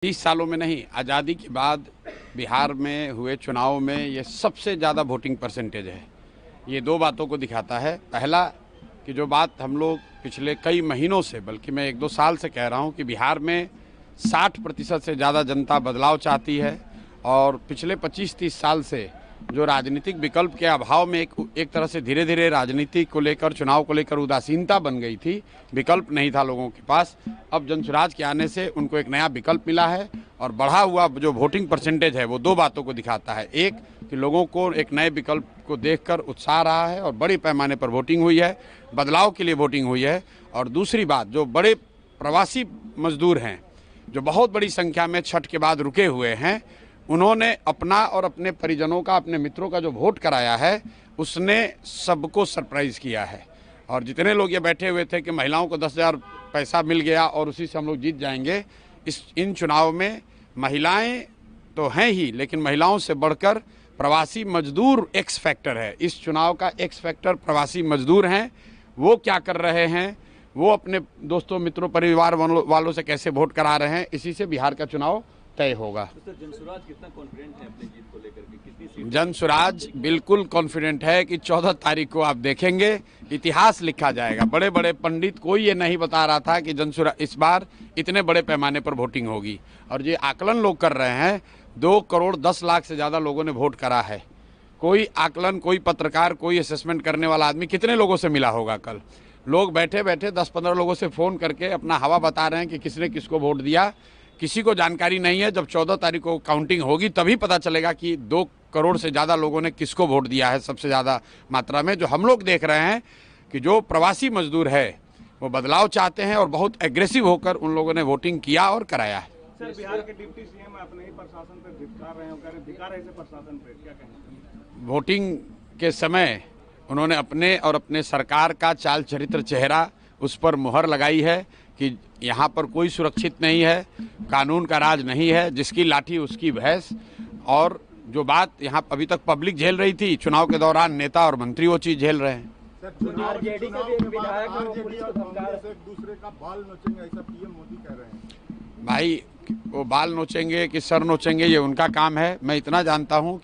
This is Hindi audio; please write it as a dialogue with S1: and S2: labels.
S1: 30 सालों में नहीं, आज़ादी के बाद बिहार में हुए चुनाव में ये सबसे ज़्यादा वोटिंग परसेंटेज है। ये दो बातों को दिखाता है। पहला कि जो बात हम लोग पिछले कई महीनों से, बल्कि मैं 1-2 साल से कह रहा हूँ कि बिहार में 60% से ज़्यादा जनता बदलाव चाहती है और पिछले 25-30 साल से जो राजनीतिक विकल्प के अभाव में एक तरह से धीरे धीरे राजनीति को लेकर, चुनाव को लेकर उदासीनता बन गई थी, विकल्प नहीं था लोगों के पास। अब जनसुराज के आने से उनको एक नया विकल्प मिला है और बढ़ा हुआ जो वोटिंग परसेंटेज है वो दो बातों को दिखाता है। एक कि लोगों को एक नए विकल्प को देखकर उत्साह रहा है और बड़े पैमाने पर वोटिंग हुई है, बदलाव के लिए वोटिंग हुई है। और दूसरी बात, जो बड़े प्रवासी मजदूर हैं जो बहुत बड़ी संख्या में छठ के बाद रुके हुए हैं, उन्होंने अपना और अपने परिजनों का, अपने मित्रों का जो वोट कराया है उसने सबको सरप्राइज किया है। और जितने लोग ये बैठे हुए थे कि महिलाओं को 10,000 पैसा मिल गया और उसी से हम लोग जीत जाएंगे, इन चुनाव में महिलाएं तो हैं ही, लेकिन महिलाओं से बढ़कर प्रवासी मजदूर एक्स फैक्टर है। इस चुनाव का एक्स फैक्टर प्रवासी मजदूर हैं। वो क्या कर रहे हैं, वो अपने दोस्तों, मित्रों, परिवार वालों से कैसे वोट करा रहे हैं, इसी से बिहार का चुनाव तय होगा।
S2: तो जनसुराज कितना कॉन्फिडेंट है अपनी जीत को लेकर के? कितनी सीट?
S1: जनसुराज बिल्कुल कॉन्फिडेंट है कि 14 तारीख को आप देखेंगे इतिहास लिखा जाएगा। बड़े बड़े पंडित, कोई ये नहीं बता रहा था कि जनसुराज इस बार इतने बड़े पैमाने पर वोटिंग होगी। और ये आकलन लोग कर रहे हैं, 2 करोड़ 10 लाख से ज़्यादा लोगों ने वोट करा है। कोई आकलन, कोई पत्रकार, कोई असेसमेंट करने वाला आदमी कितने लोगों से मिला होगा? कल लोग बैठे बैठे 10-15 लोगों से फ़ोन करके अपना हवा बता रहे हैं कि किसने किसको वोट दिया। किसी को जानकारी नहीं है। जब 14 तारीख को काउंटिंग होगी तभी पता चलेगा कि 2 करोड़ से ज़्यादा लोगों ने किसको वोट दिया है सबसे ज़्यादा मात्रा में। जो हम लोग देख रहे हैं कि जो प्रवासी मजदूर है वो बदलाव चाहते हैं और बहुत एग्रेसिव होकर उन लोगों ने वोटिंग किया और कराया है।
S3: सर, बिहार के डिप्टी सीएम अपने ही प्रशासन पर धिक्कार रहे हैं, धिक्कार है इसे प्रशासन पर, क्या कहेंगे?
S1: वोटिंग के समय उन्होंने अपने और अपने सरकार का चाल चरित्र, चेहरा, उस पर मुहर लगाई है कि यहाँ पर कोई सुरक्षित नहीं है, कानून का राज नहीं है, जिसकी लाठी उसकी भैंस। और जो बात यहाँ अभी तक पब्लिक झेल रही थी, चुनाव के दौरान नेता और मंत्री वो चीज़ झेल रहे हैं।
S3: आरजेडी का भी एक विधायक और एक दूसरे का बाल नोचेंगे, ऐसा पीएम मोदी कह रहे हैं।
S1: भाई, वो बाल नोचेंगे कि सर नोचेंगे, ये उनका काम है। मैं इतना जानता हूँ कि